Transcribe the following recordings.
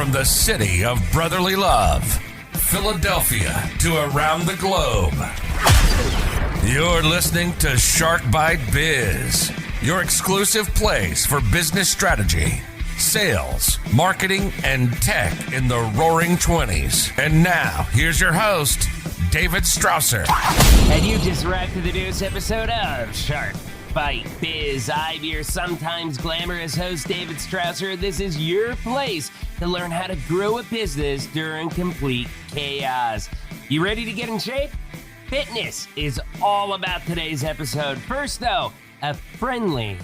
From the city of brotherly love, Philadelphia, to around the globe. You're listening to Shark Bite Biz, your exclusive place for business strategy, sales, marketing, and tech in the roaring 20s. And now, here's your host, David Strausser. And you just arrived to the newest episode of Shark Bite Biz. I'm your sometimes glamorous host, David Strausser. This is your place to learn how to grow a business during complete chaos. You ready to get in shape? Fitness is all about today's episode. First, though, a friendly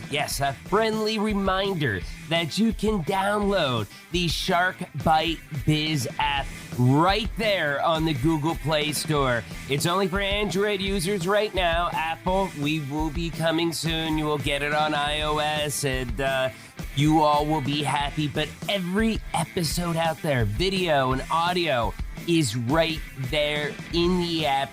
reminder that you can download the Shark Bite Biz app right there on the Google Play Store. It's only for Android users right now. Apple, we will be coming soon. You will get it on iOS, and you all will be happy. But every episode out there, video and audio, is right there in the app.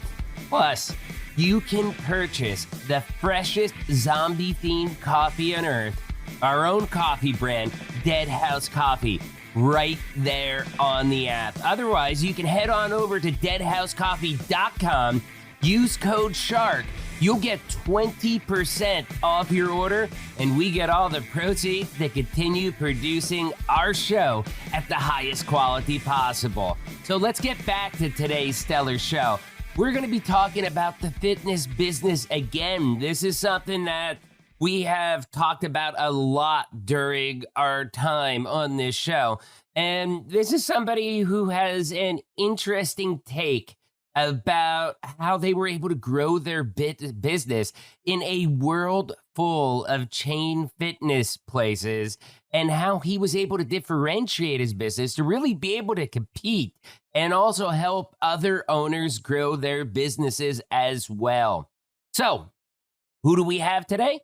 Plus, you can purchase the freshest zombie-themed coffee on earth, our own coffee brand, Dead House Coffee, right there on the app. Otherwise, you can head on over to deadhousecoffee.com, use code SHARK. You'll get 20% off your order, and we get all the proceeds to continue producing our show at the highest quality possible. So let's get back to today's stellar show. We're going to be talking about the fitness business again. This is something that we have talked about a lot during our time on this show. And this is somebody who has an interesting take about how they were able to grow their business in a world full of chain fitness places, and how he was able to differentiate his business to really be able to compete and also help other owners grow their businesses as well. So, who do we have today?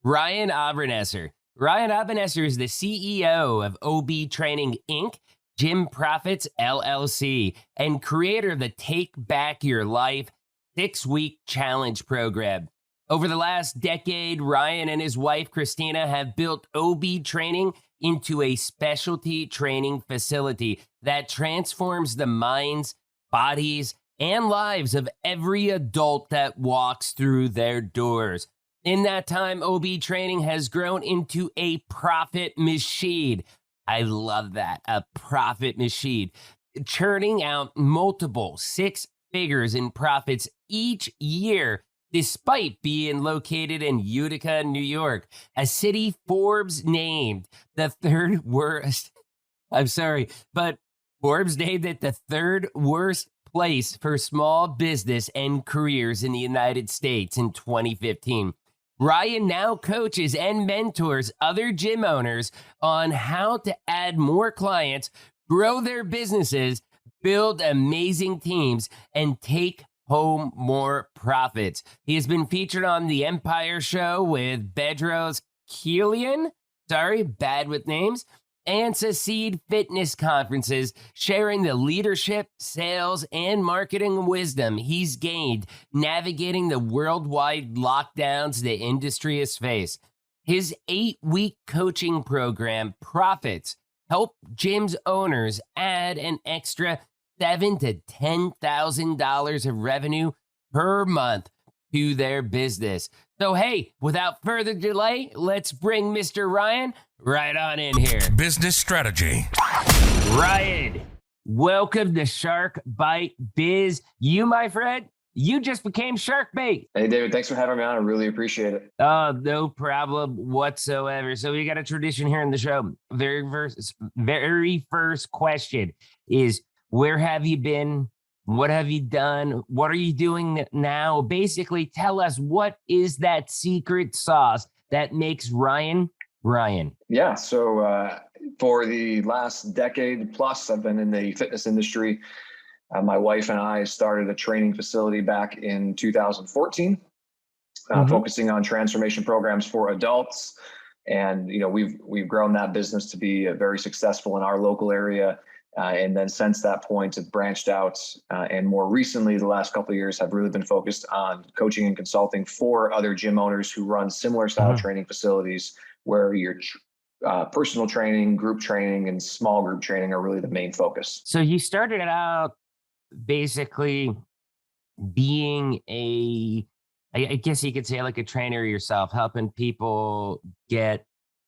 Ryan Obernesser. Ryan Obernesser is the CEO of OB Training, Inc., Gym Profits, LLC, and creator of the Take Back Your Life 6-week challenge program. Over the last decade, Ryan and his wife, Christina, have built OB Training into a specialty training facility that transforms the minds, bodies, and lives of every adult that walks through their doors. In that time, OB Training has grown into a profit machine. I love that, a profit machine, churning out multiple 6 figures in profits each year, despite being located in Utica, New York, a city Forbes named the third worst. I'm sorry, but Forbes named it the third worst place for small business and careers in the United States in 2015. Ryan now coaches and mentors other gym owners on how to add more clients, grow their businesses, build amazing teams, and take home more profits. He has been featured on The Empire Show with Bedros Keuilian, bad with names, and Succeed Fitness conferences, sharing the leadership, sales, and marketing wisdom he's gained navigating the worldwide lockdowns the industry has faced. His 8-week coaching program, Profits, help gyms owners add an extra $7,000 to $10,000 of revenue per month to their business. So, hey, without further delay, let's bring Mr. Ryan right on in here. Business strategy. Ryan, welcome to Shark Bite Biz. You, my friend, you just became Shark Bait. Hey, David, thanks for having me on. I really appreciate it. No problem whatsoever. So we got a tradition here in the show. Very first question is, where have you been? What have you done? What are you doing now? Basically, tell us, what is that secret sauce that makes Ryan Ryan? Yeah, so for the last decade plus, I've been in the fitness industry. My wife and I started a training facility back in 2014, focusing on transformation programs for adults. And, you know, we've grown that business to be very successful in our local area. And then since that point, have branched out. And more recently, the last couple of years have really been focused on coaching and consulting for other gym owners who run similar style training facilities, where you're personal training, group training, and small group training are really the main focus. So you started out basically being I guess you could say like a trainer yourself, helping people get,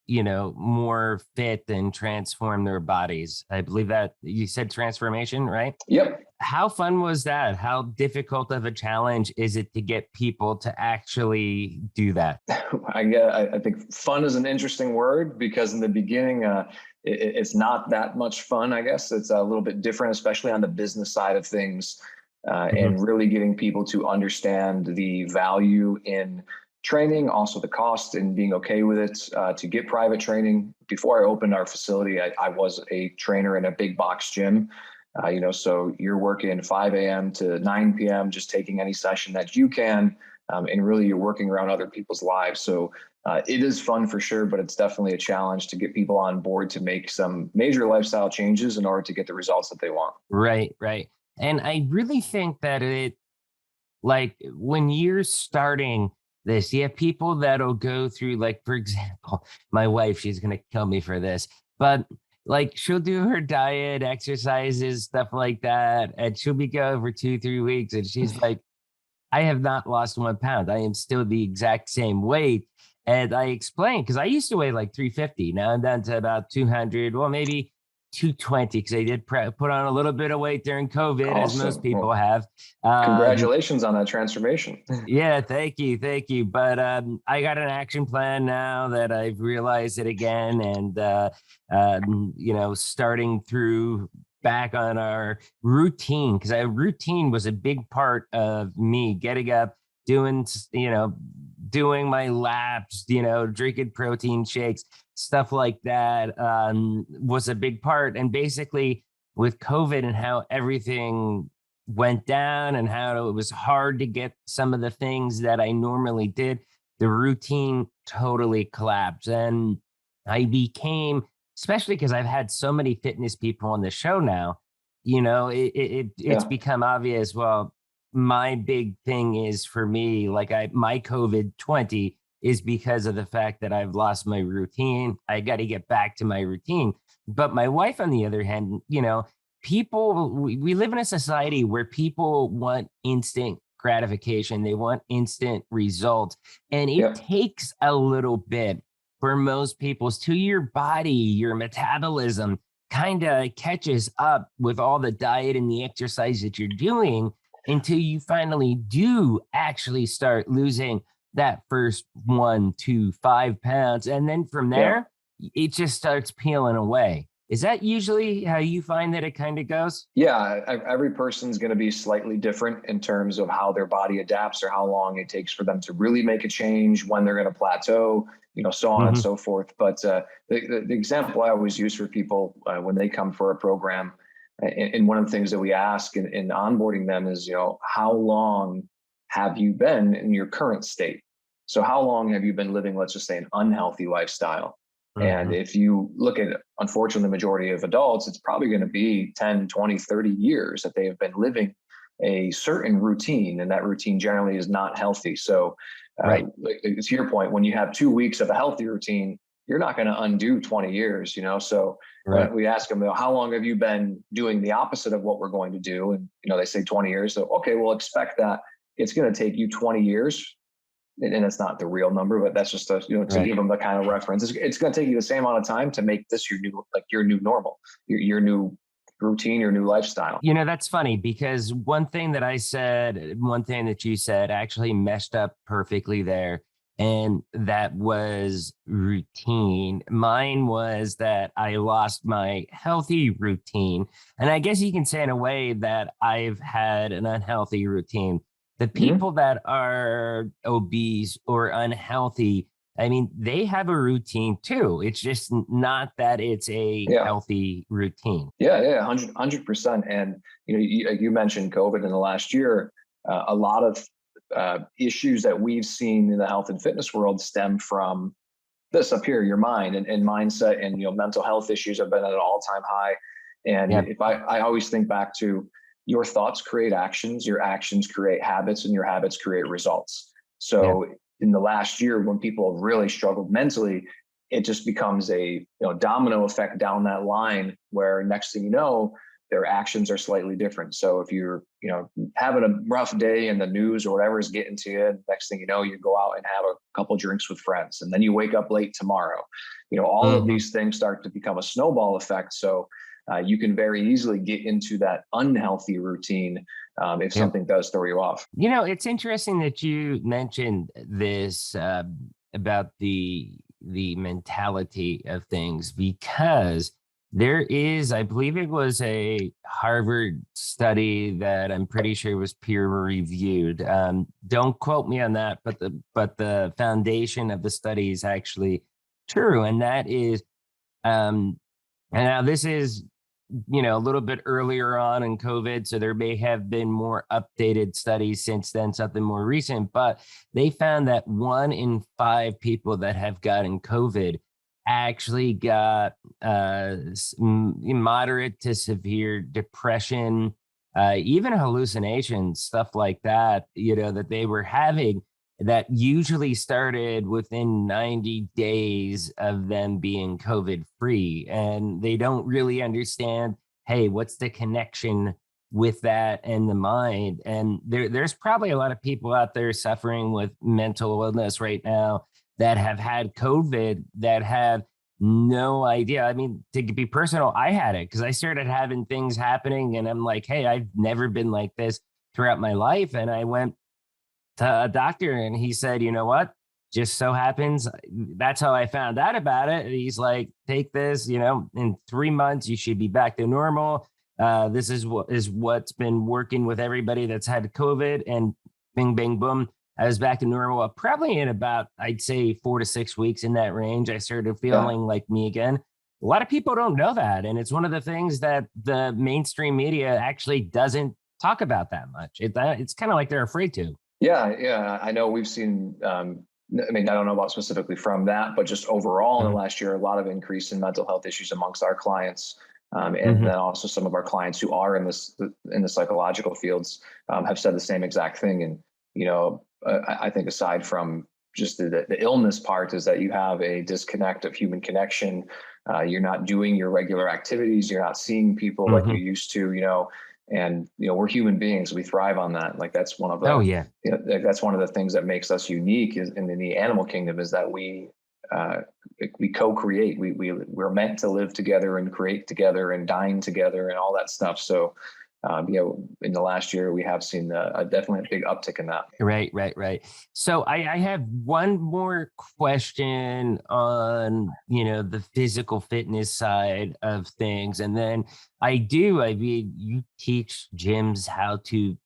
more fit and transform their bodies. I believe that you said transformation, right? Yep. How fun was that? How difficult of a challenge is it to get people to actually do that? I think fun is an interesting word, because in the beginning, it's not that much fun. I guess it's a little bit different, especially on the business side of things, and really getting people to understand the value in training, also the cost and being okay with it. To get private training, before I opened our facility, I was a trainer in a big box gym. So you're working 5 a.m. to 9 p.m., just taking any session that you can. And really you're working around other people's lives. So it is fun for sure, but it's definitely a challenge to get people on board to make some major lifestyle changes in order to get the results that they want. Right, right. And I really think that like when you're starting this, you have people that'll go through, like, for example, my wife, she's going to kill me for this, but like she'll do her diet, exercises, stuff like that. And she'll be going for 2-3 weeks. And she's like, I have not lost 1 pound. I am still the exact same weight. And I explained, because I used to weigh like 350. Now I'm down to about 200, well, maybe 220, because I did put on a little bit of weight during COVID, Awesome. as most people Well, have. Congratulations on that transformation. Yeah, thank you. Thank you. But I got an action plan now that I've realized it again. And, starting through back on our routine, because our routine was a big part of me getting up, doing my laps, drinking protein shakes, stuff like that, was a big part. And basically with COVID and how everything went down and how it was hard to get some of the things that I normally did, the routine totally collapsed. And I became, especially because I've had so many fitness people on the show now, it's become obvious. Well, my big thing is, for me, like my COVID-20 is because of the fact that I've lost my routine. I got to get back to my routine. But my wife, on the other hand, we live in a society where people want instant gratification. They want instant results. And it takes a little bit for most people to your body, your metabolism kind of catches up with all the diet and the exercise that you're doing, until you finally do actually start losing that first 1 to 5 pounds. And then from there, it just starts peeling away. Is that usually how you find that it kind of goes? Yeah, every person's going to be slightly different in terms of how their body adapts, or how long it takes for them to really make a change, when they're going to plateau, so on and so forth. But the example I always use for people when they come for a program, and one of the things that we ask in onboarding them is, how long have you been in your current state? So how long have you been living, let's just say, an unhealthy lifestyle? And if you look at, unfortunately, the majority of adults, it's probably going to be 10, 20, 30 years that they have been living a certain routine, and that routine generally is not healthy. So to your point, when you have 2 weeks of a healthy routine, you're not going to undo 20 years, So we ask them, how long have you been doing the opposite of what we're going to do? And, they say 20 years. So, okay, we'll expect that it's going to take you 20 years. And it's not the real number, but that's just to give them the kind of reference. It's going to take you the same amount of time to make this your new normal, your new routine, your new lifestyle. That's funny, because one thing that you said actually meshed up perfectly there. And that was routine. Mine was that I lost my healthy routine. And I guess you can say in a way that I've had an unhealthy routine. The people that are obese or unhealthy, I mean, they have a routine too. It's just not that it's a healthy routine. Yeah, 100%. And, you mentioned COVID in the last year. A lot of issues that we've seen in the health and fitness world stem from this up here, your mind and mindset, and, mental health issues have been at an all-time high. And if I always think back to, your thoughts create actions, your actions create habits, and your habits create results. So in the last year, when people have really struggled mentally, it just becomes a domino effect down that line where next thing you know, their actions are slightly different. So if you're having a rough day and the news or whatever is getting to you, next thing you know, you go out and have a couple drinks with friends, and then you wake up late tomorrow. All of these things start to become a snowball effect. So you can very easily get into that unhealthy routine if something does throw you off. It's interesting that you mentioned this about the mentality of things, because there is, I believe it was a Harvard study that I'm pretty sure was peer reviewed. Don't quote me on that, but the foundation of the study is actually true, and that is, and now this is a little bit earlier on in COVID, so there may have been more updated studies since then, something more recent, but they found that 1 in 5 people that have gotten COVID actually got moderate to severe depression, even hallucinations, stuff like that, that they were having, that usually started within 90 days of them being COVID free. And they don't really understand, hey, what's the connection with that and the mind? And there's probably a lot of people out there suffering with mental illness right now that have had COVID that have no idea. I mean, to be personal, I had it because I started having things happening and I'm like, hey, I've never been like this throughout my life. And I went to a doctor and he said, you know what, just so happens, that's how I found out about it. He's like, take this, in 3 months, you should be back to normal. This is what's been working with everybody that's had COVID, and bing, bing, boom. I was back to normal probably in about, I'd say 4 to 6 weeks, in that range. I started feeling like me again. A lot of people don't know that. And it's one of the things that the mainstream media actually doesn't talk about that much. It's kind of like they're afraid to. Yeah. I know we've seen, I don't know about specifically from that, but just overall in the last year, a lot of increase in mental health issues amongst our clients. And then also some of our clients who are in the psychological fields have said the same exact thing. And, I think aside from just the illness part, is that you have a disconnect of human connection. You're not doing your regular activities. You're not seeing people like you used to, and, we're human beings. We thrive on that. Like that's one of the, that's one of the things that makes us unique in the animal kingdom, is that we co-create. We're meant to live together and create together and dine together and all that stuff. So, in the last year, we have seen definitely a big uptick in that. Right. So I have one more question on, the physical fitness side of things. And then you teach gyms how to,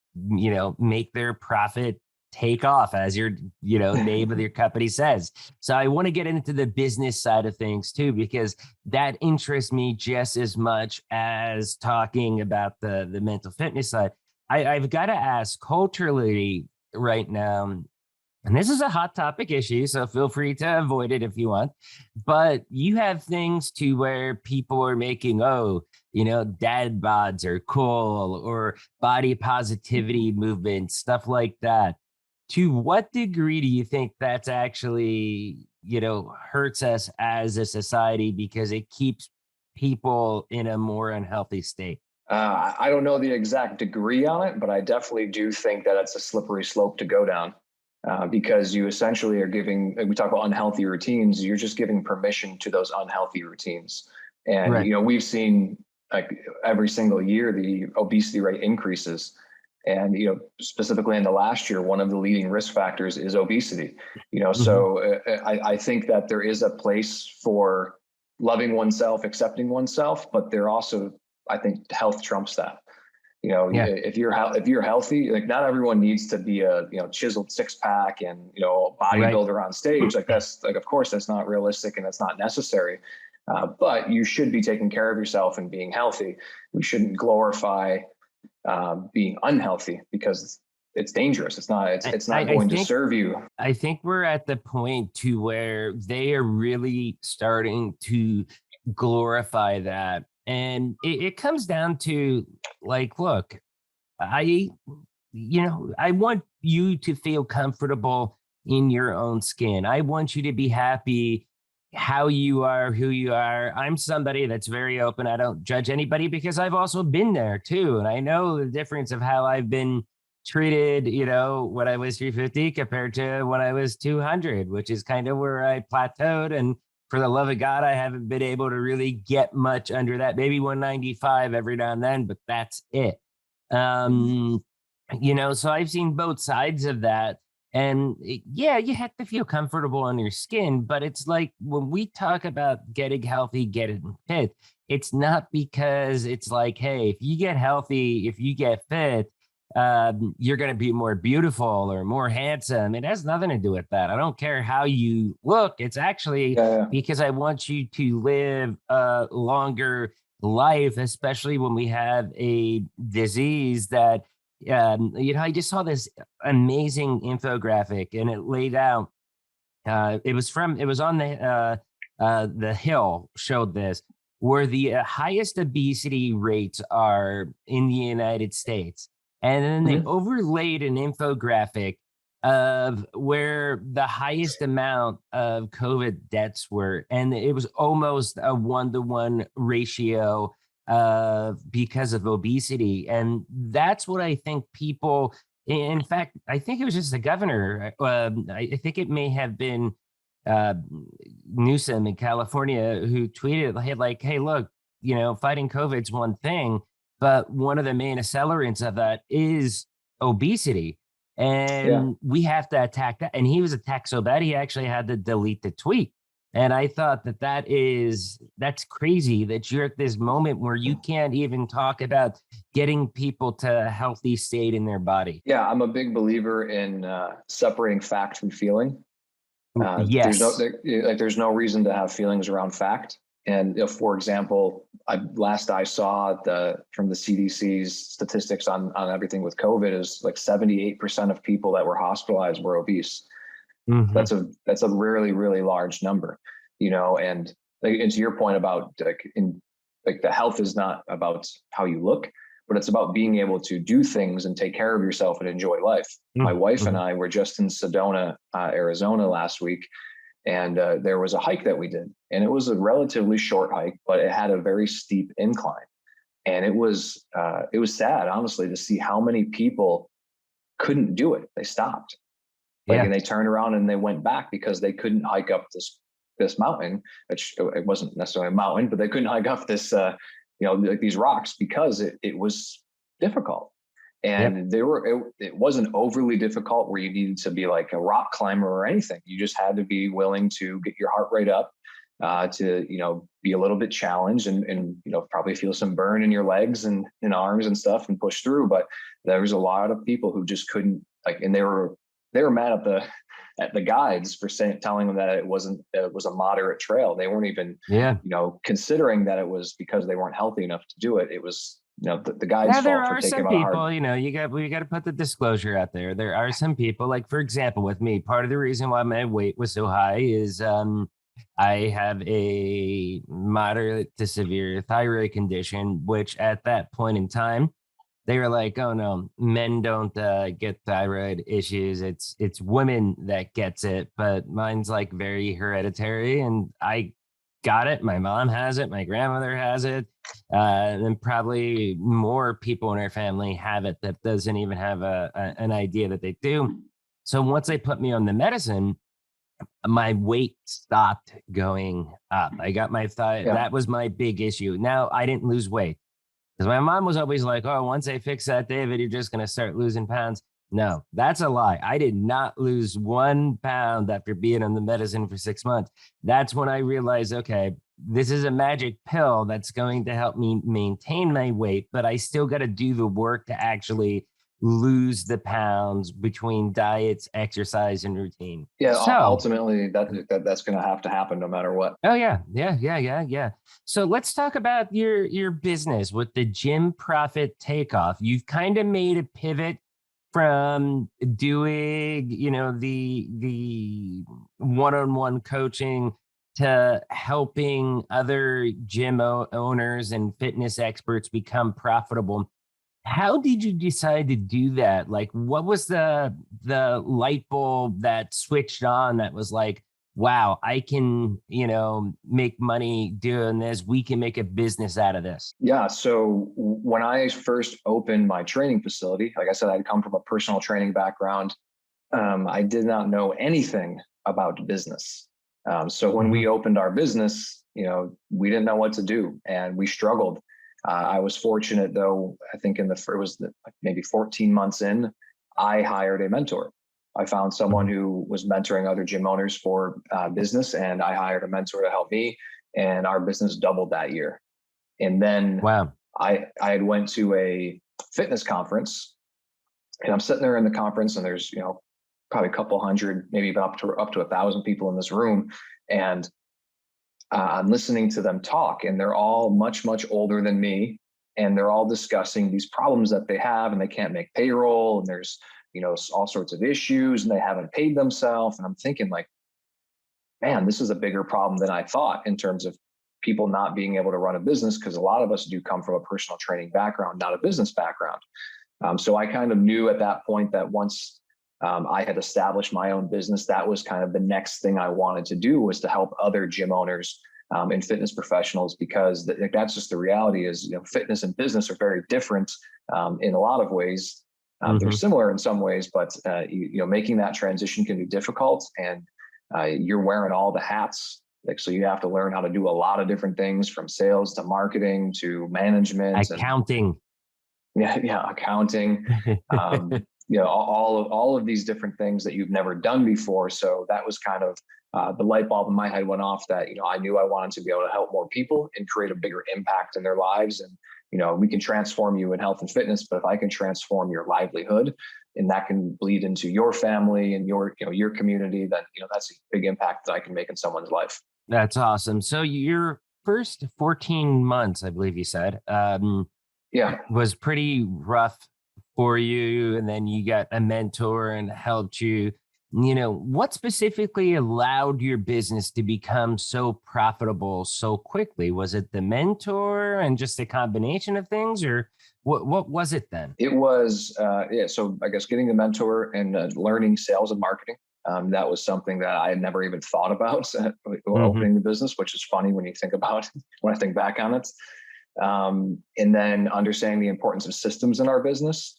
make their profit take off, as your name of your company says. So I want to get into the business side of things too, because that interests me just as much as talking about the mental fitness side. I've got to ask, culturally right now, and this is a hot topic issue, so feel free to avoid it if you want, but you have things to where people are making, dad bods are cool, or body positivity movements, stuff like that. To what degree do you think that's actually, hurts us as a society because it keeps people in a more unhealthy state? I don't know the exact degree on it, but I definitely do think that it's a slippery slope to go down, because you essentially are giving, we talk about unhealthy routines, you're just giving permission to those unhealthy routines. And, we've seen like every single year, the obesity rate increases. And, specifically in the last year, one of the leading risk factors is obesity, so I think that there is a place for loving oneself, accepting oneself, but there also, I think health trumps that. If you're healthy, like not everyone needs to be a, chiseled 6-pack and, bodybuilder on stage. Like that's like, of course that's not realistic and that's not necessary. But you should be taking care of yourself and being healthy. We shouldn't glorify being unhealthy because it's dangerous. It's not going to serve you. I think we're at the point to where they are really starting to glorify that. And it comes down to like, look, I want you to feel comfortable in your own skin. I want you to be happy how you are, who you are. I'm somebody that's very open. I don't judge anybody because I've also been there too. And I know the difference of how I've been treated, when I was 350 compared to when I was 200, which is kind of where I plateaued. And for the love of God, I haven't been able to really get much under that, maybe 195 every now and then, but that's it. So I've seen both sides of that. And yeah, you have to feel comfortable on your skin, but it's like when we talk about getting healthy, getting fit, it's not because it's like, hey, if you get healthy, if you get fit, you're going to be more beautiful or more handsome. It has nothing to do with that. I don't care how you look. It's actually because I want you to live a longer life, especially when we have a disease that I just saw this amazing infographic, and it laid out. It was on the Hill showed this, where the highest obesity rates are in the United States, and then they overlaid an infographic of where the highest amount of COVID deaths were, and it was almost a 1-to-1 ratio because of obesity. And that's what I think people, in fact, I think it was just the governor. I think it may have been Newsom in California who tweeted like, hey, look, fighting COVID's one thing, but one of the main accelerants of that is obesity. And we have to attack that. And he was attacked so bad, he actually had to delete the tweet. And I thought that's crazy that you're at this moment where you can't even talk about getting people to a healthy state in their body. Yeah, I'm a big believer in separating fact from feeling. Yes. There's no reason to have feelings around fact. And if, for example, last I saw from the CDC's statistics on everything with COVID is like 78% of people that were hospitalized were obese. Mm-hmm. That's a really, really large number, and to your point about the health is not about how you look, but it's about being able to do things and take care of yourself and enjoy life. Mm-hmm. My wife and I were just in Sedona, Arizona last week, and there was a hike that we did, and it was a relatively short hike, but it had a very steep incline. And it was sad, honestly, to see how many people couldn't do it. They stopped. And they turned around and they went back because they couldn't hike up this mountain. It wasn't necessarily a mountain, but they couldn't hike up this, these rocks because it was difficult. And it wasn't overly difficult where you needed to be like a rock climber or anything. You just had to be willing to get your heart rate up, to be a little bit challenged and probably feel some burn in your legs and arms and stuff and push through. But there was a lot of people who just couldn't and they were mad at the guides for telling them that it was a moderate trail. They weren't even, considering that it was because they weren't healthy enough to do it. It was, the guides' fault for taking about hard. We got to put the disclosure out there. There are some people, like, for example, with me, part of the reason why my weight was so high is I have a moderate to severe thyroid condition, which at that point in time, they were like, oh no, men don't get thyroid issues. It's women that gets it, but mine's like very hereditary, and I got it. My mom has it. My grandmother has it. And probably more people in our family have it that doesn't even have an idea that they do. So once they put me on the medicine, my weight stopped going up. I got my that was my big issue. Now I didn't lose weight. Because my mom was always like, oh, once I fix that, David, you're just going to start losing pounds. No, that's a lie. I did not lose 1 pound after being on the medicine for 6 months. That's when I realized, okay, this is a magic pill that's going to help me maintain my weight, but I still got to do the work to actually lose the pounds between diets, exercise, and routine. Yeah, so, ultimately that's going to have to happen no matter what. Oh yeah. So let's talk about your business with the Gym Profit Takeoff. You've kind of made a pivot from doing, the one-on-one coaching to helping other gym owners and fitness experts become profitable. How did you decide to do that? Like, what was the light bulb that switched on that was like, wow, I can, make money doing this. We can make a business out of this. Yeah. So when I first opened my training facility, like I said, I'd come from a personal training background. I did not know anything about business. So when we opened our business, we didn't know what to do and we struggled. I was fortunate though, I think maybe 14 months in, I hired a mentor. I found someone who was mentoring other gym owners for business, and I hired a mentor to help me, and our business doubled that year. And then Wow. I had went to a fitness conference, and I'm sitting there in the conference, and there's probably a couple hundred, maybe even up to 1,000 people in this room, and I'm listening to them talk, and they're all much older than me, and they're all discussing these problems that they have, and they can't make payroll, and there's all sorts of issues, and they haven't paid themselves. And I'm thinking like, man, this is a bigger problem than I thought in terms of people not being able to run a business, because a lot of us do come from a personal training background, not a business background. So I kind of knew at that point that once I had established my own business, that was kind of the next thing I wanted to do, was to help other gym owners and fitness professionals, because that's just the reality is, fitness and business are very different in a lot of ways. They're similar in some ways, but making that transition can be difficult, and you're wearing all the hats. So you have to learn how to do a lot of different things, from sales to marketing to management, accounting. Accounting. All of these different things that you've never done before. So that was kind of the light bulb in my head went off that I knew I wanted to be able to help more people and create a bigger impact in their lives. And we can transform you in health and fitness, but if I can transform your livelihood, and that can bleed into your family and your community, then that's a big impact that I can make in someone's life. That's awesome. So your first 14 months, I believe you said, was pretty rough for you, and then you got a mentor and helped you. What specifically allowed your business to become so profitable so quickly? Was it the mentor and just a combination of things, or what was it then? It was, so I guess getting the mentor and learning sales and marketing. That was something that I had never even thought about opening the business, which is funny when you think about it, when I think back on it. And then understanding the importance of systems in our business.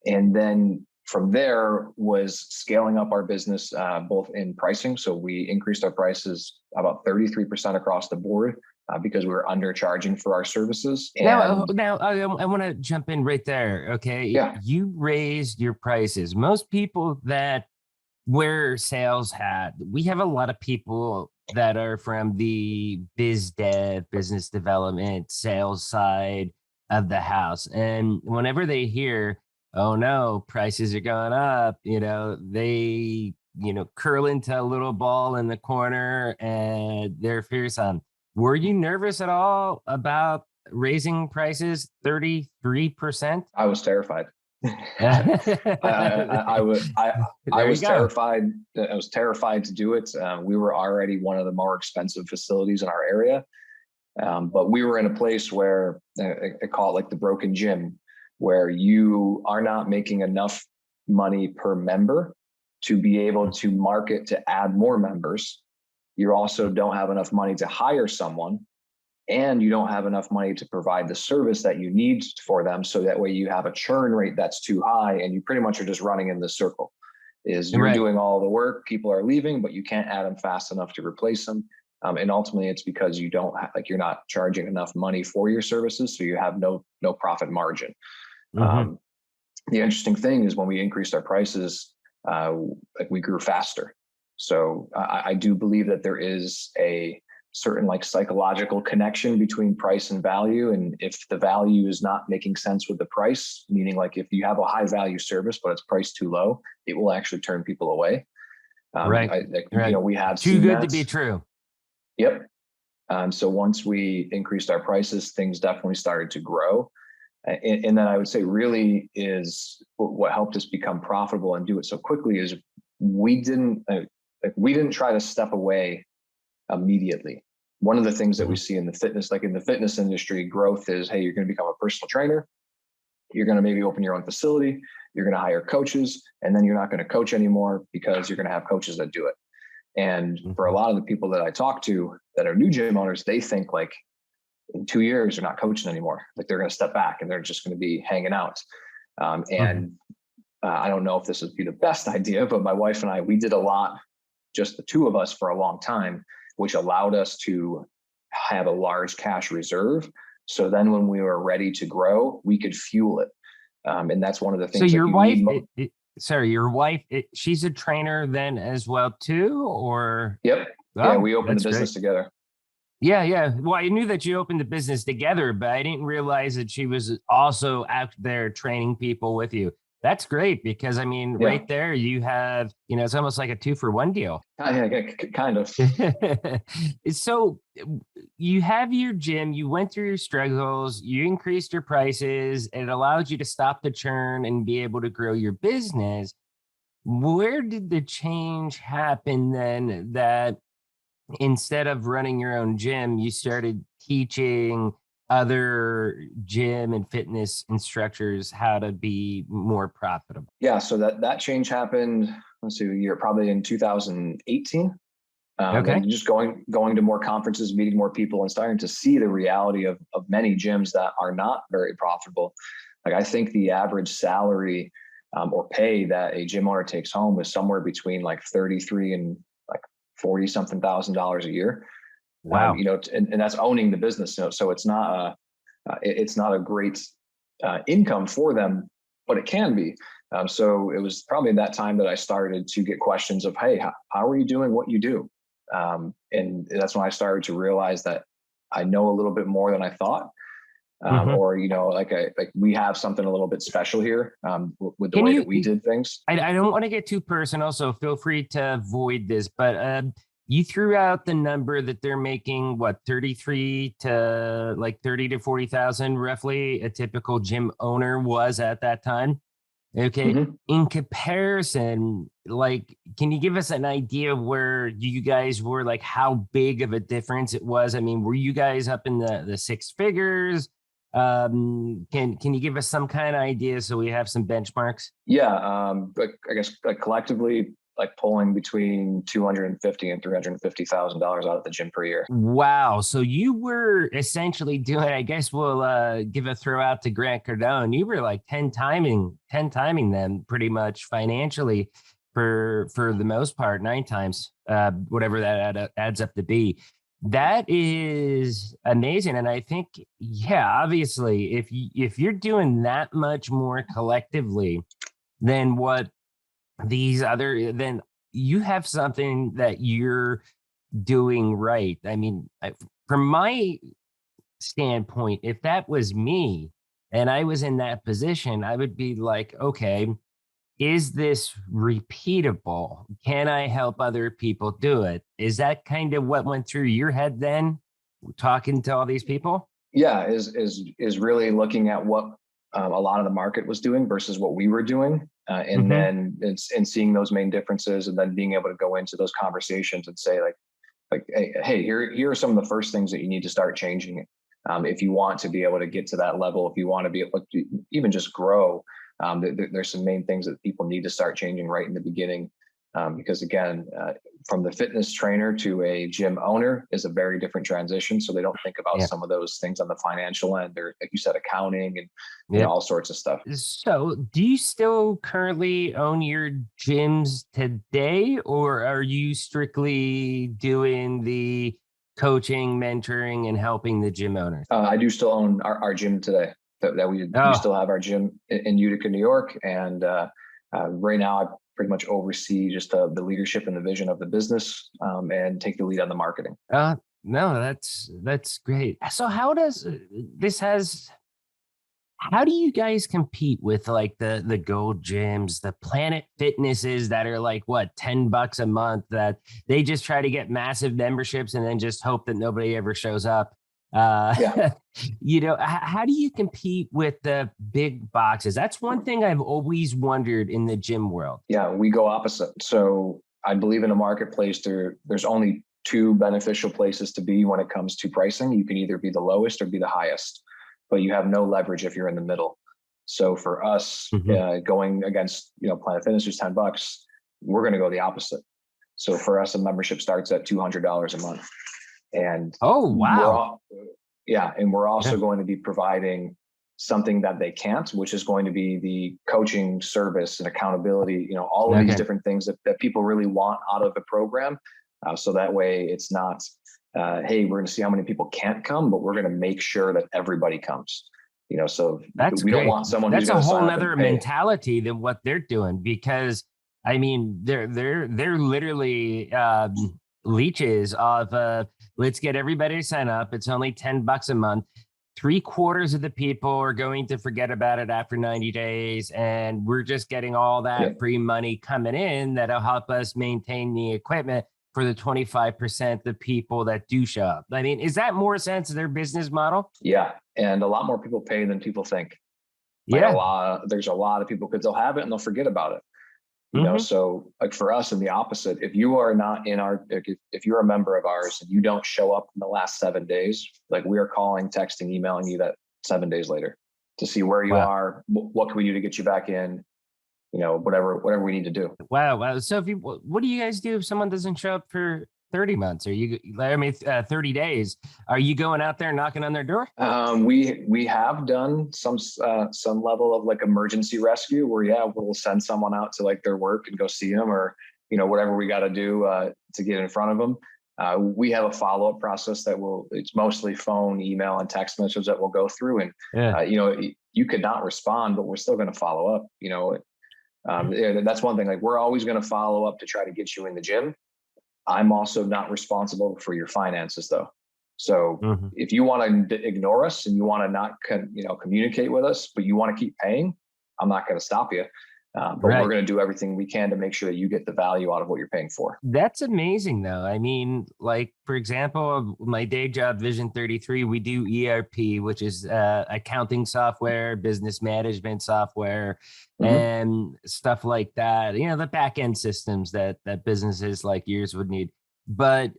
And then from there was scaling up our business, both in pricing. So we increased our prices about 33% across the board because we were undercharging for our services. Now I want to jump in right there. Okay. Yeah. You raised your prices. Most people that wear sales hat, we have a lot of people that are from the biz dev, business development, sales side of the house. And whenever they hear, oh no, prices are going up, they, curl into a little ball in the corner and they're fearsome. Were you nervous at all about raising prices 33%? I was terrified. I was terrified. I was terrified to do it. We were already one of the more expensive facilities in our area. But we were in a place where I call it like the broken gym, where you are not making enough money per member to be able to market to add more members. You also don't have enough money to hire someone, and you don't have enough money to provide the service that you need for them. So that way you have a churn rate that's too high, and you pretty much are just running in this circle. You're doing all the work, people are leaving, but you can't add them fast enough to replace them. And ultimately it's because you don't you're not charging enough money for your services. So you have no profit margin. The interesting thing is when we increased our prices, we grew faster. So I do believe that there is a certain psychological connection between price and value. And if the value is not making sense with the price, meaning if you have a high value service, but it's priced too low, it will actually turn people away. Right. We have too good to be true. Yep. So once we increased our prices, things definitely started to grow. And then I would say really is what helped us become profitable and do it so quickly is we didn't try to step away immediately. One of the things that we see in the fitness industry, growth is, hey, you're going to become a personal trainer. You're going to maybe open your own facility. You're going to hire coaches, and then you're not going to coach anymore because you're going to have coaches that do it. And for a lot of the people that I talk to that are new gym owners, they think like in 2 years, they're not coaching anymore. Like they're going to step back and they're just going to be hanging out. I don't know if this would be the best idea, but my wife and I, we did a lot, just the two of us for a long time, which allowed us to have a large cash reserve. So then when we were ready to grow, we could fuel it. And that's one of the things. So your wife, your wife, she's a trainer then as well too, or? Yep. Yeah, we opened the business together. Yeah. Well, I knew that you opened the business together, but I didn't realize that she was also out there training people with you. That's great because, I mean, right there you have, it's almost like a 2-for-1 deal. Yeah, kind of. So you have your gym, you went through your struggles, you increased your prices, it allowed you to stop the churn and be able to grow your business. Where did the change happen then that instead of running your own gym, you started teaching other gym and fitness instructors how to be more profitable? Yeah, so that change happened, let's see, probably in 2018. And just going to more conferences, meeting more people, and starting to see the reality of many gyms that are not very profitable. Like I think the average salary or pay that a gym owner takes home is somewhere between like 33 and like 40 something $1,000 a year. Wow. And that's owning the business. So it's not a great income for them, but it can be. So it was probably that time that I started to get questions of, hey, how are you doing what you do? And that's when I started to realize that I know a little bit more than I thought. Or, like we have something a little bit special here with the way that we did things. I don't want to get too personal, so feel free to avoid this, but you threw out the number that they're making, 33 to like 30 to 40,000 roughly a typical gym owner was at that time. Okay. Mm-hmm. In comparison, like, can you give us an idea of where you guys were, like how big of a difference it was? I mean, were you guys up in the six figures? Can you give us some kind of idea so we have some benchmarks? Yeah. But I guess like collectively, like pulling between $250,000 and $350,000 out of the gym per year. Wow. So you were essentially doing, I guess we'll give a throw out to Grant Cardone. You were like 10 timing them pretty much financially for the most part, 9 times, whatever that adds up to be. That is amazing. And I think, obviously if you're doing that much more collectively than what then you have something that you're doing right. I mean, from my standpoint, if that was me and I was in that position, I would be like, okay, is this repeatable? Can I help other people do it? Is that kind of what went through your head then, talking to all these people? Yeah, is really looking at what a lot of the market was doing versus what we were doing. And then and seeing those main differences, and then being able to go into those conversations and say like, hey, here are some of the first things that you need to start changing. If you want to be able to get to that level, if you want to be able to even just grow, there's some main things that people need to start changing right in the beginning. Because again, from the fitness trainer to a gym owner is a very different transition. So they don't think about some of those things on the financial end, or like you said, accounting and all sorts of stuff. So do you still currently own your gyms today, or are you strictly doing the coaching, mentoring, and helping the gym owners? I do still own our gym today. We still have our gym in Utica, New York. And right now I pretty much oversee just the leadership and the vision of the business, and take the lead on the marketing. No, that's great. So how do you guys compete with like the Gold Gyms, the Planet Fitnesses that are like what, $10 a month, that they just try to get massive memberships and then just hope that nobody ever shows up? How do you compete with the big boxes? That's one thing I've always wondered in the gym world. Yeah, we go opposite. So I believe in a marketplace, there's only 2 beneficial places to be when it comes to pricing. You can either be the lowest or be the highest, but you have no leverage if you're in the middle. So for us, going against, Planet Fitness is $10, we're going to go the opposite. So for us, a membership starts at $200 a month. And oh, wow. we're also going to be providing something that they can't, which is going to be the coaching service and accountability, all of these different things that people really want out of the program. So that way it's not, hey, we're going to see how many people can't come, but we're going to make sure that everybody comes. So that's we great. don't want someone that's who's a whole sign nother mentality than what they're doing, because I mean, they're literally leeches of let's get everybody to sign up. It's only $10 a month. 3/4 of the people are going to forget about it after 90 days. And we're just getting all that free money coming in that'll help us maintain the equipment for the 25% the people that do show up. I mean, is that more sense of their business model? Yeah. And a lot more people pay than people think. There's a lot of people, because they'll have it and they'll forget about it. So like for us, in the opposite, if you are not in if you're a member of ours and you don't show up in the last 7 days, like we are calling, texting, emailing you that 7 days later to see where you are, what can we do to get you back in, whatever we need to do. Wow. So what do you guys do if someone doesn't show up for 30 months? 30 days. Are you going out there knocking on their door? We have done some level of like emergency rescue where, we'll send someone out to like their work and go see them, or, whatever we got to do to get in front of them. We have a follow-up process it's mostly phone, email, and text messages that we'll go through. And, you could not respond, but we're still going to follow up, that's one thing. Like, we're always going to follow up to try to get you in the gym. I'm also not responsible for your finances, though. So if you want to ignore us and you want to not, communicate with us, but you want to keep paying, I'm not going to stop you. But we're going to do everything we can to make sure that you get the value out of what you're paying for. That's amazing, though. I mean, like, for example, my day job, Vision 33, we do ERP, which is accounting software, business management software, and stuff like that. The back end systems that businesses like yours would need. But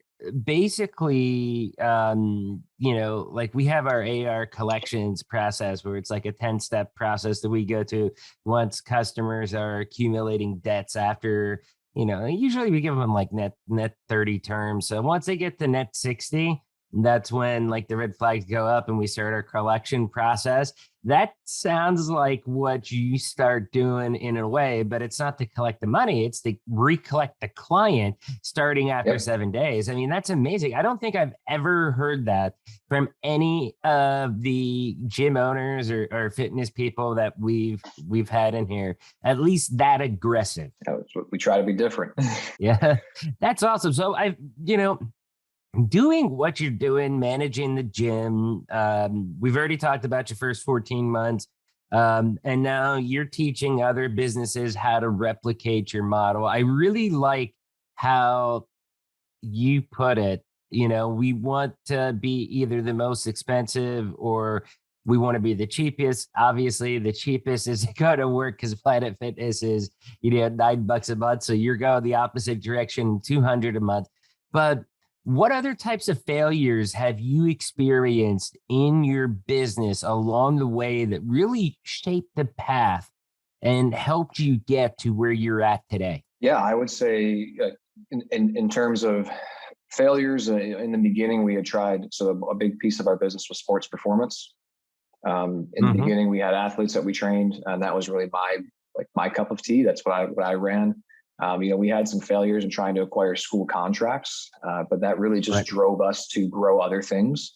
basically, like we have our AR collections process where it's like a 10-step process that we go to once customers are accumulating debts after, usually we give them like net 30 terms. So once they get to net 60, that's when like the red flags go up and we start our collection process. That sounds like what you start doing in a way, but it's not to collect the money. It's to recollect the client starting after 7 days. I mean, that's amazing. I don't think I've ever heard that from any of the gym owners or fitness people that we've had in here, at least that aggressive. We try to be different. Yeah, that's awesome. So doing what you're doing, managing the gym. We've already talked about your first 14 months. And now you're teaching other businesses how to replicate your model. I really like how you put it. We want to be either the most expensive or we want to be the cheapest. Obviously, the cheapest isn't going to work because Planet Fitness is, $9 a month. So you're going the opposite direction, $200 a month. But what other types of failures have you experienced in your business along the way that really shaped the path and helped you get to where you're at today? Yeah, I would say in terms of failures, in the beginning, we had tried. So a big piece of our business was sports performance. In the beginning, we had athletes that we trained, and that was really my cup of tea. That's what I ran. We had some failures in trying to acquire school contracts, but that really just drove us to grow other things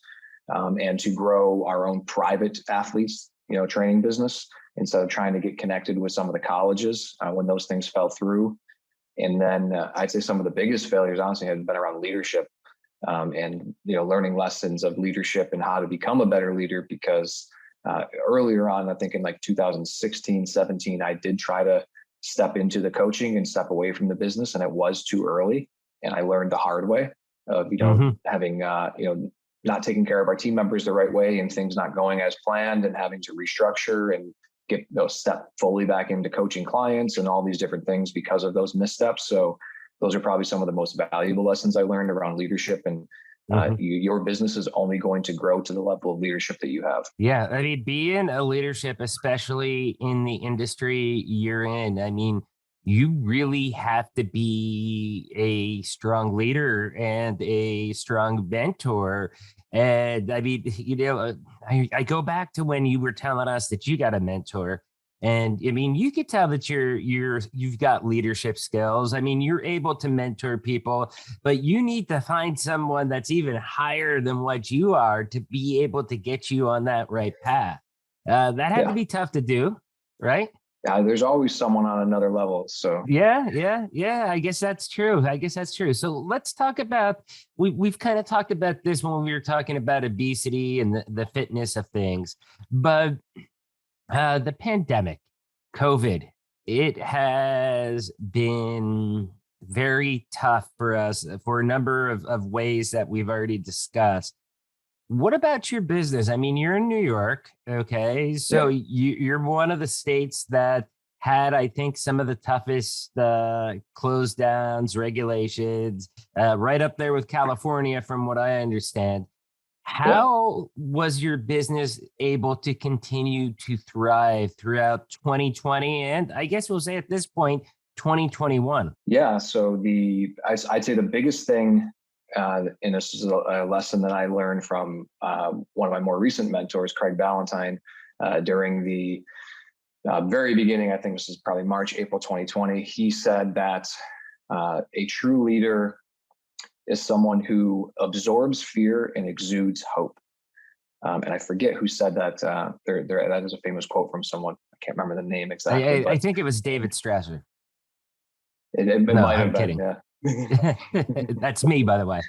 and to grow our own private athletes, training business instead of trying to get connected with some of the colleges when those things fell through. And then I'd say some of the biggest failures, honestly, had been around leadership and, learning lessons of leadership and how to become a better leader. Because earlier on, I think in like 2016, 17, I did try to step into the coaching and step away from the business, and it was too early. And I learned the hard way of, having, not taking care of our team members the right way and things not going as planned and having to restructure and get step fully back into coaching clients and all these different things because of those missteps. So those are probably some of the most valuable lessons I learned around leadership. And your business is only going to grow to the level of leadership that you have. Yeah. I mean, being a leadership, especially in the industry you're in, I mean, you really have to be a strong leader and a strong mentor. And I mean, I go back to when you were telling us that you got a mentor. And I mean, you could tell that you've got leadership skills. I mean, you're able to mentor people, but you need to find someone that's even higher than what you are to be able to get you on that right path. That had to Yeah. be tough to do, right? There's always someone on another level. So Yeah. I guess that's true. So let's talk about we've kind of talked about this when we were talking about obesity and the fitness of things, but the pandemic, COVID, it has been very tough for us for a number of ways that we've already discussed. What about your business? I mean, you're in New York, okay? So yeah, you're one of the states that had, I think, some of the toughest close downs, regulations, right up there with California, from what I understand. yeah. How was your business able to continue to thrive throughout 2020? And I guess we'll say at this point, 2021. Yeah. So I'd say the biggest thing, and this is a lesson that I learned from one of my more recent mentors, Craig Ballantyne, during the very beginning. I think this is probably March, April 2020. He said that a true leader is someone who absorbs fear and exudes hope. And I forget who said that. That is a famous quote from someone. I can't remember the name exactly. I think it was David Strausser. It No, might have I'm been. kidding. Yeah. That's me, by the way.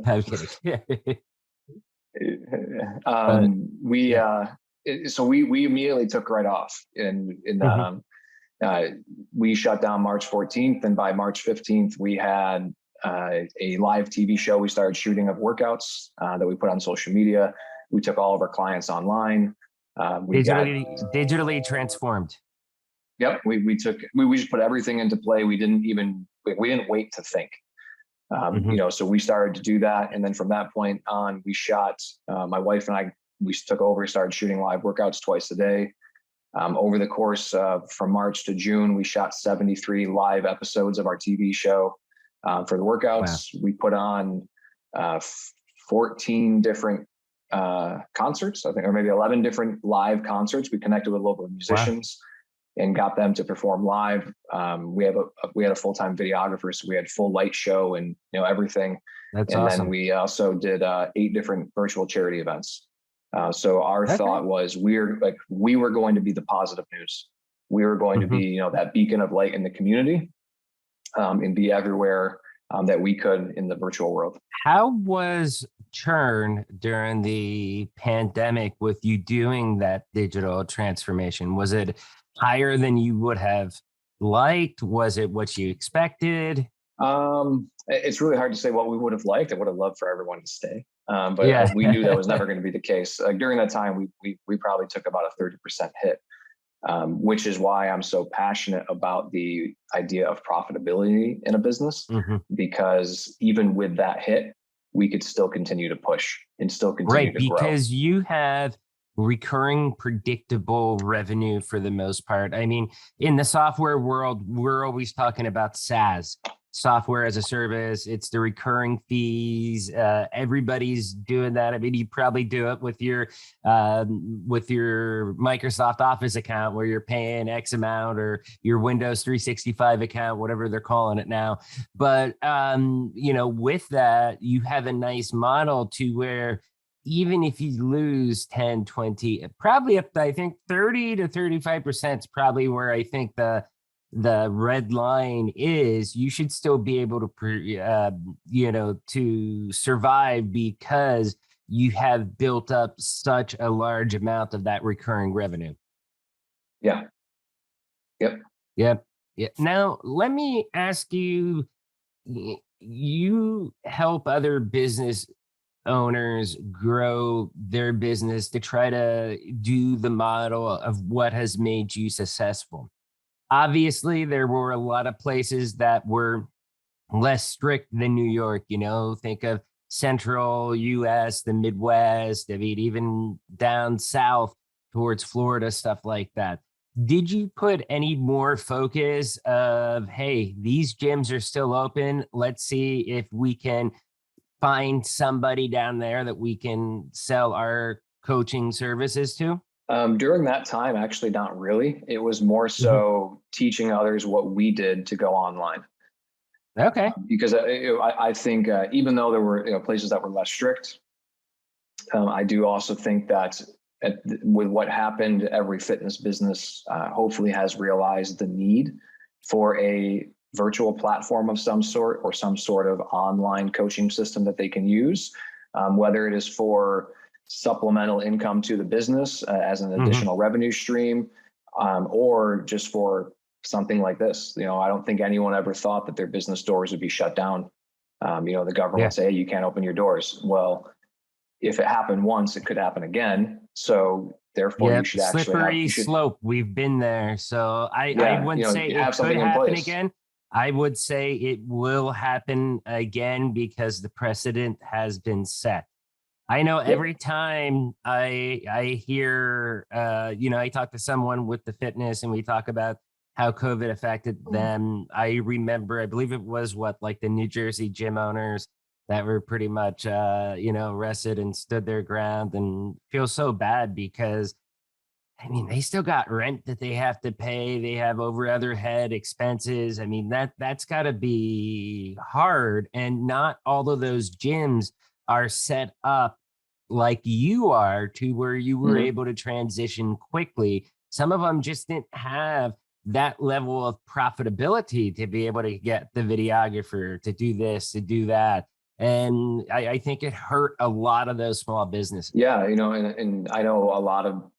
I'm kidding. We immediately took right off, and we shut down March 14th, and by March 15th we had a live TV show we started shooting of workouts that we put on social media. We took all of our clients online. Digitally transformed. Yep, we just put everything into play. We didn't wait to think. So we started to do that, and then from that point on, we shot. My wife and I, we took over. We started shooting live workouts twice a day. Over the course from March to June, we shot 73 live episodes of our TV show. For the workouts, wow. We put on 14 different concerts, I think, or maybe 11 different live concerts. We connected with local musicians. Wow. And got them to perform live. We had a full-time videographer, so we had full light show and everything. That's and awesome. Then we also did 8 different virtual charity events. So our thought was we were going to be the positive news. We were going to be that beacon of light in the community, and be everywhere that we could in the virtual world. How was Churn during the pandemic with you doing that digital transformation? Was it higher than you would have liked? Was it what you expected? It's really hard to say what we would have liked. I would have loved for everyone to stay. But we knew that was never going to be the case. During that time, we probably took about a 30% hit, which is why I'm so passionate about the idea of profitability in a business, because even with that hit, we could still continue to push and still continue to grow. Because you have recurring, predictable revenue for the most part. I mean, in the software world, we're always talking about SaaS, software as a service. It's the recurring fees. Everybody's doing that. I mean, you probably do it with your Microsoft Office account where you're paying X amount, or your Windows 365 account, whatever they're calling it now. But with that, you have a nice model to where even if you lose 10, 20, probably up to, I think 30 to 35% is probably where I think the red line is. You should still be able to, to survive, because you have built up such a large amount of that recurring revenue. Yeah. Yep. Yeah. Now, let me ask you, you help other business owners grow their business to try to do the model of what has made you successful. Obviously, there were a lot of places that were less strict than New York. Think of central US, the Midwest, I mean, even down south towards Florida, stuff like that. Did you put any more focus of, hey, these gyms are still open. Let's see if we can find somebody down there that we can sell our coaching services to? During that time, actually, not really. It was more Mhm. so teaching others what we did to go online. Okay. Because I think even though there were places that were less strict, I do also think that with what happened, every fitness business hopefully has realized the need for a virtual platform of some sort or some sort of online coaching system that they can use, whether it is for supplemental income to the business as an Hmm. additional revenue stream, or just for something like this. I don't think anyone ever thought that their business doors would be shut down. The government Yeah. would say, hey, you can't open your doors. Well, if it happened once, it could happen again. So therefore, you Yep. should actually have, Slippery slope. We've been there. So I yeah, wouldn't say you it have could something in happen place. again. I would say it will happen again because the precedent has been set. I know Yep. every time I hear I talk to someone with the fitness and we talk about how COVID affected them. I remember, I believe it was like the New Jersey gym owners that were pretty much arrested and stood their ground and feel so bad because I mean, they still got rent that they have to pay. They have over other head expenses. I mean, that's got to be hard. And not all of those gyms are set up like you are to where you were Mhm. able to transition quickly. Some of them just didn't have that level of profitability to be able to get the videographer to do this, to do that. And I think it hurt a lot of those small businesses. Yeah, and I know a lot of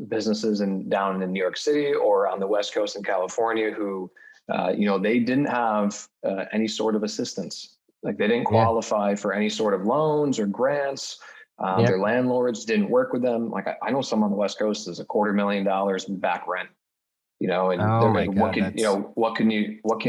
businesses down in New York City or on the West Coast in California who, they didn't have any sort of assistance. Like they didn't Yeah. qualify for any sort of loans or grants. Their Yep. landlords didn't work with them. Like I know some on the West Coast is $250,000 in back rent. And Oh they're like, my God. That's what can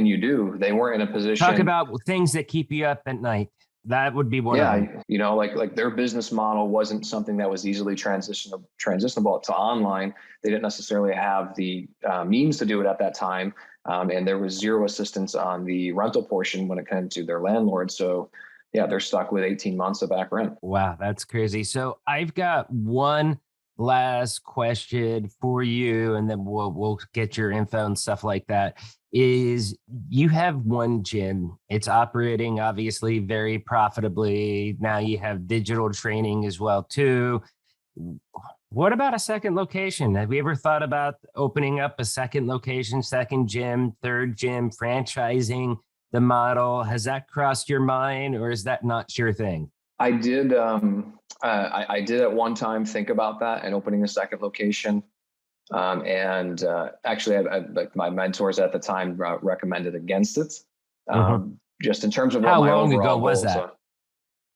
you do? They weren't in a talk position. about things that keep you up at night. That would be one of them. Yeah, like their business model wasn't something that was easily transitionable to online. They didn't necessarily have the means to do it at that time, and there was zero assistance on the rental portion when it came to their landlord. So, yeah, they're stuck with 18 months of back rent. Wow, that's crazy. So I've got one last question for you, and then we'll get your info and stuff like that. Is you have one gym, it's operating obviously very profitably. Now you have digital training as well too. What about a second location? Have you ever thought about opening up a second location, second gym, third gym, franchising the model? Has that crossed your mind, or is that not your thing? I did. I did at one time think about that and opening a second location. And actually, like my mentors at the time recommended against it. Mhm. Just in terms of what How my long ago overall was goals that?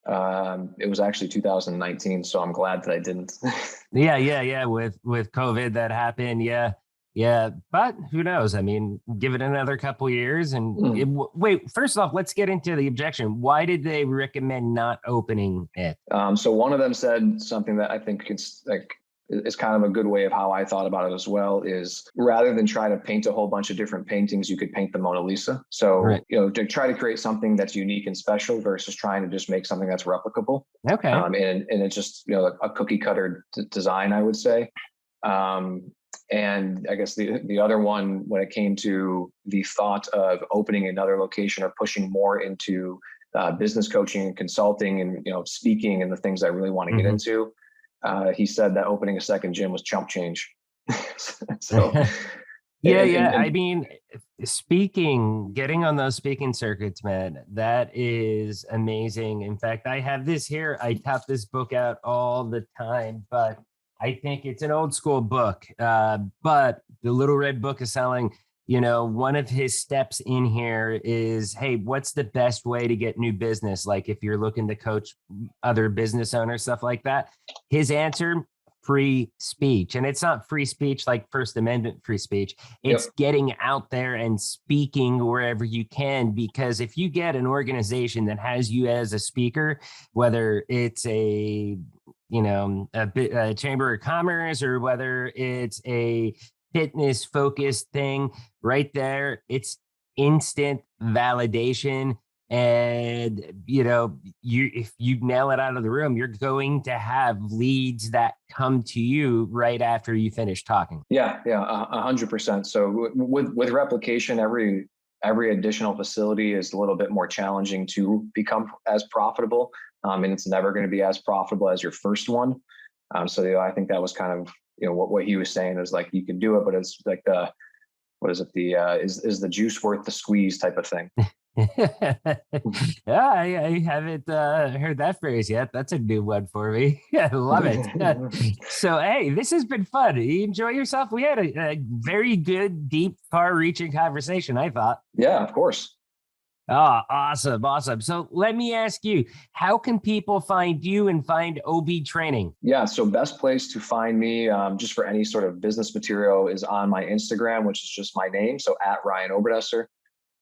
are. It was actually 2019, so I'm glad that I didn't. Yeah. With COVID that happened. Yeah. But who knows? I mean, give it another couple years and wait. First off, let's get into the objection. Why did they recommend not opening it? So one of them said something that I think is kind of a good way of how I thought about it as well, is rather than try to paint a whole bunch of different paintings, you could paint the Mona Lisa. So, Right. To try to create something that's unique and special versus trying to just make something that's replicable. Okay. And it's just, a cookie cutter design, I would say. And I guess the other one, when it came to the thought of opening another location or pushing more into business coaching and consulting and speaking and the things I really want to get Mhm. into, he said that opening a second gym was chump change. So, Yeah. I and mean, getting on those speaking circuits, man, that is amazing. In fact, I have this here. I tap this book out all the time, but I think it's an old school book. But the Little Red Book is selling. One of his steps in here is, hey, what's the best way to get new business? Like if you're looking to coach other business owners, stuff like that. His answer, free speech. And it's not free speech like First Amendment free speech. It's yep. getting out there and speaking wherever you can. Because if you get an organization that has you as a speaker, whether it's a chamber of commerce or whether it's a fitness focused thing right there. It's instant validation. And, if you nail it out of the room, you're going to have leads that come to you right after you finish talking. Yeah, 100%. So with replication, every additional facility is a little bit more challenging to become as profitable, and it's never going to be as profitable as your first one. So I think that was kind of what he was saying is like you can do it, but it's like what is it? Is the juice worth the squeeze type of thing? Yeah, I haven't heard that phrase yet. That's a new one for me. I love it. So, hey, this has been fun. You enjoy yourself? We had a very good, deep, far-reaching conversation, I thought. Yeah, of course. Oh, awesome. So let me ask you, how can people find you and find OB training? Yeah, so best place to find me just for any sort of business material is on my Instagram, which is just my name. So at Ryan Obernesser.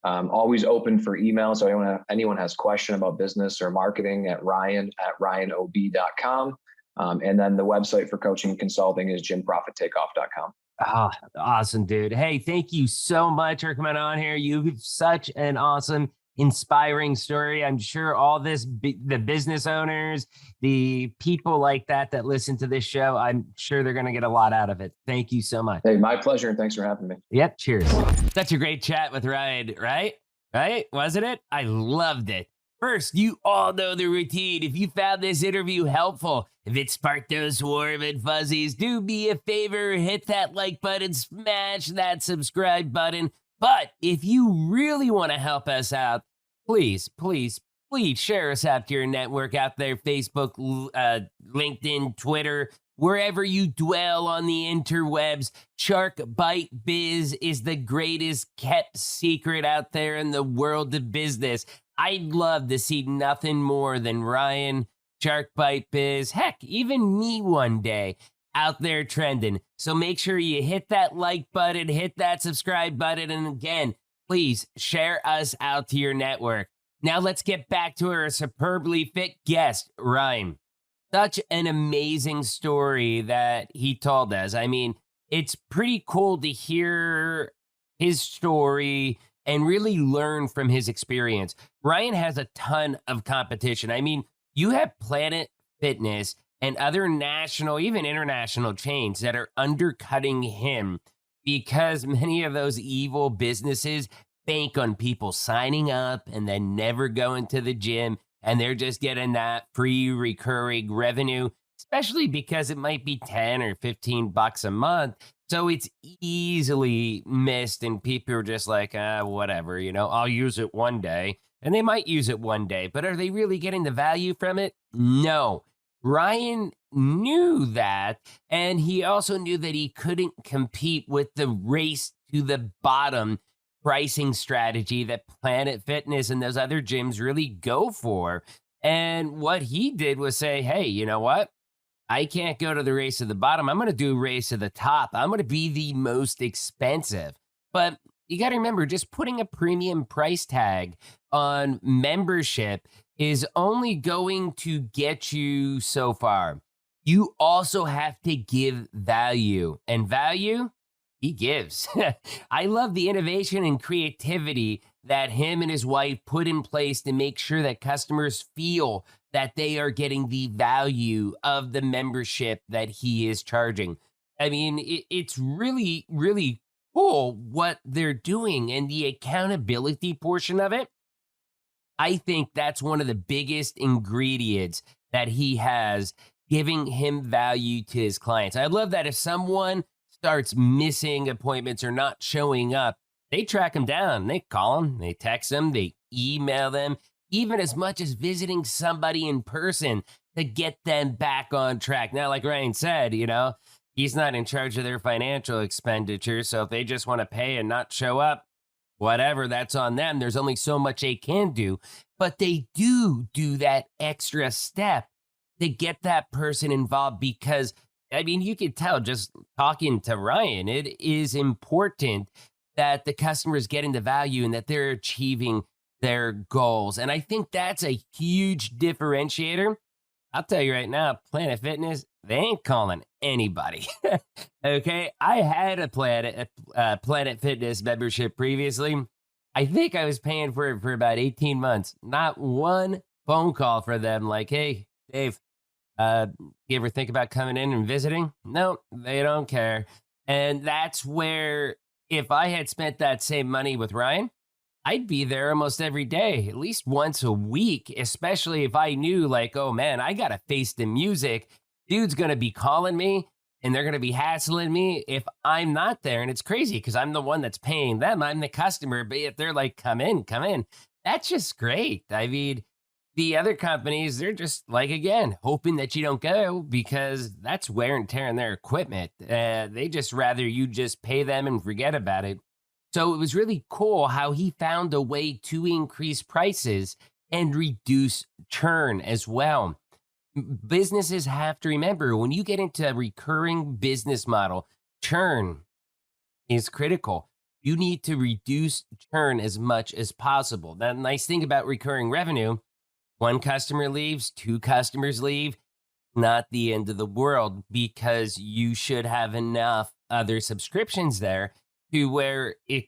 Always open for email. So anyone has question about business or marketing at ryan@ryanob.com. And then the website for coaching and consulting is gymprofittakeoff.com. Oh, awesome, dude. Hey, thank you so much for coming on here. You have such an awesome, inspiring story. I'm sure all the business owners, the people like that listen to this show, I'm sure they're going to get a lot out of it. Thank you so much. Hey, my pleasure. And thanks for having me. Yep. Cheers. Such a great chat with Ryan, right? Right? Wasn't it? I loved it. First, you all know the routine. If you found this interview helpful, if it sparked those warm and fuzzies, do me a favor, hit that like button, smash that subscribe button. But if you really want to help us out, please share us out to your network out there, Facebook, LinkedIn, Twitter, wherever you dwell on the interwebs. Shark Bite Biz is the greatest kept secret out there in the world of business. I'd love to see nothing more than Ryan, Shark Bite Biz, heck, even me one day out there trending. So make sure you hit that like button, hit that subscribe button, and again, please share us out to your network. Now let's get back to our superbly fit guest, Ryan. Such an amazing story that he told us. I mean, it's pretty cool to hear his story and really learn from his experience. Ryan has a ton of competition. I mean, you have Planet Fitness and other national, even international chains that are undercutting him because many of those evil businesses bank on people signing up and then never going to the gym, and they're just getting that free recurring revenue, especially because it might be 10 or 15 bucks a month. So it's easily missed, and people are just like, whatever, I'll use it one day. And they might use it one day, but are they really getting the value from it? No. Ryan knew that, and he also knew that he couldn't compete with the race to the bottom pricing strategy that Planet Fitness and those other gyms really go for. And what he did was say, hey, you know what? I can't go to the race to the bottom. I'm going to do race to the top. I'm going to be the most expensive. But you got to remember, just putting a premium price tag on membership is only going to get you so far. You also have to give value, and value he gives. I love the innovation and creativity that him and his wife put in place to make sure that customers feel that they are getting the value of the membership that he is charging. I mean, it's really, really cool what they're doing, and the accountability portion of it. I think that's one of the biggest ingredients that he has, giving him value to his clients. I love that if someone starts missing appointments or not showing up, they track them down. They call them, they text them, they email them, even as much as visiting somebody in person to get them back on track. Now, like Ryan said, he's not in charge of their financial expenditure. So if they just want to pay and not show up, whatever, that's on them. There's only so much they can do. But they do that extra step to get that person involved because, I mean, you could tell just talking to Ryan, it is important that the customer is getting the value and that they're achieving their goals. And I think that's a huge differentiator I'll tell you right now, Planet Fitness, they ain't calling anybody. Okay, I had a Planet Fitness membership previously. I think I was paying for it for about 18 months. Not one phone call for them like, hey, Dave, you ever think about coming in and visiting? No, they don't care. And that's where if I had spent that same money with Ryan, I'd be there almost every day, at least once a week, especially if I knew, like, oh man, I got to face the music. Dude's going to be calling me and they're going to be hassling me if I'm not there. And it's crazy because I'm the one that's paying them. I'm the customer. But if they're like, come in, that's just great. I mean, the other companies, they're just like, again, hoping that you don't go because that's wear and tear on their equipment. They just rather you just pay them and forget about it. So it was really cool how he found a way to increase prices and reduce churn as well. Businesses have to remember when you get into a recurring business model, churn is critical. You need to reduce churn as much as possible. The nice thing about recurring revenue, one customer leaves, two customers leave, not the end of the world because you should have enough other subscriptions there to where it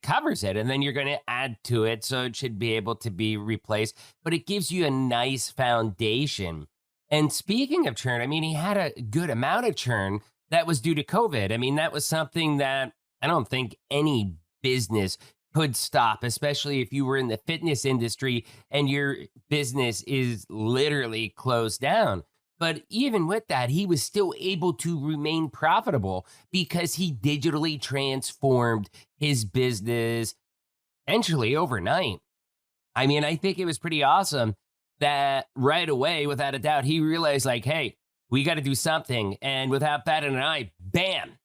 covers it. And then you're going to add to it. So it should be able to be replaced, but it gives you a nice foundation. And speaking of churn, I mean, he had a good amount of churn that was due to COVID. I mean, that was something that I don't think any business could stop, especially if you were in the fitness industry and your business is literally closed down. But even with that, he was still able to remain profitable because he digitally transformed his business essentially overnight. I mean, I think it was pretty awesome that right away, without a doubt, he realized like, hey, we got to do something. And without batting an eye, bam,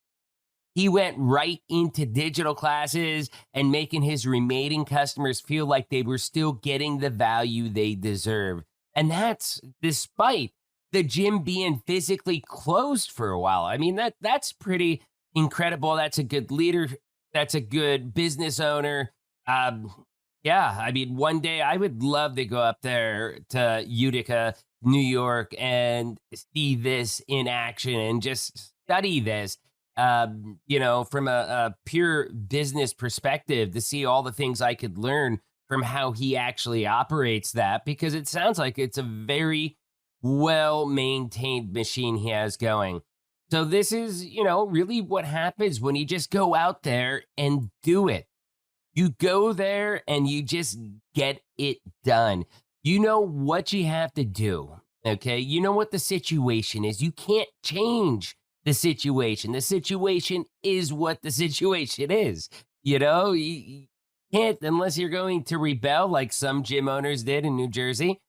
he went right into digital classes and making his remaining customers feel like they were still getting the value they deserve. And that's despite the gym being physically closed for a while. I mean, that's pretty incredible. That's a good leader. That's a good business owner. Yeah, I mean, one day I would love to go up there to Utica, New York, and see this in action and just study this, from a pure business perspective to see all the things I could learn from how he actually operates that, because it sounds like it's a very well-maintained machine he has going. So this is, really what happens when you just go out there and do it. You go there and you just get it done. You know what you have to do, okay? You know what the situation is. You can't change the situation. The situation is what the situation is. You can't, unless you're going to rebel like some gym owners did in New Jersey.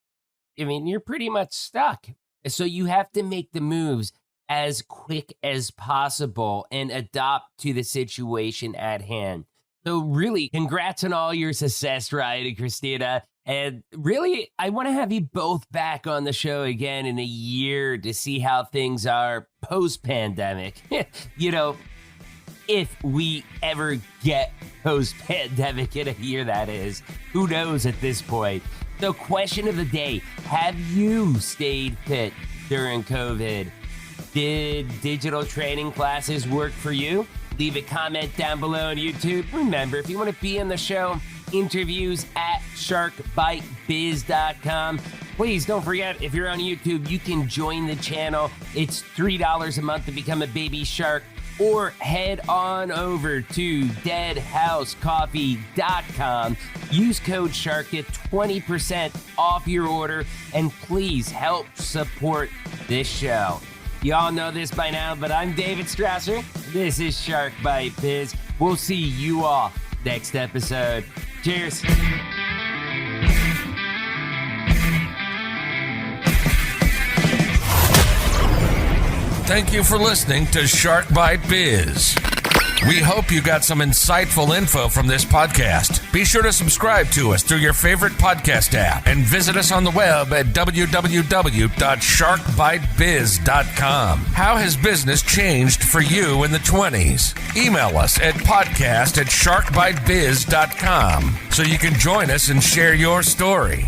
I mean, you're pretty much stuck. So you have to make the moves as quick as possible and adapt to the situation at hand. So really, congrats on all your success, Ryan and Christina. And really, I want to have you both back on the show again in a year to see how things are post-pandemic. If we ever get post-pandemic in a year, that is. Who knows at this point? So question of the day, have you stayed fit during COVID? Did digital training classes work for you? Leave a comment down below on YouTube. Remember, if you want to be on the show, interviews at sharkbitebiz.com. Please don't forget, if you're on YouTube, you can join the channel. It's $3 a month to become a baby shark. Or head on over to deadhousecoffee.com. Use code SHARK, get 20% off your order, and please help support this show. Y'all know this by now, but I'm David Strausser. This is Shark Bite Biz. We'll see you all next episode. Cheers. Thank you for listening to Shark Bite Biz. We hope you got some insightful info from this podcast. Be sure to subscribe to us through your favorite podcast app and visit us on the web at www.sharkbitebiz.com. How has business changed for you in the 20s? Email us at podcast@sharkbitebiz.com so you can join us and share your story.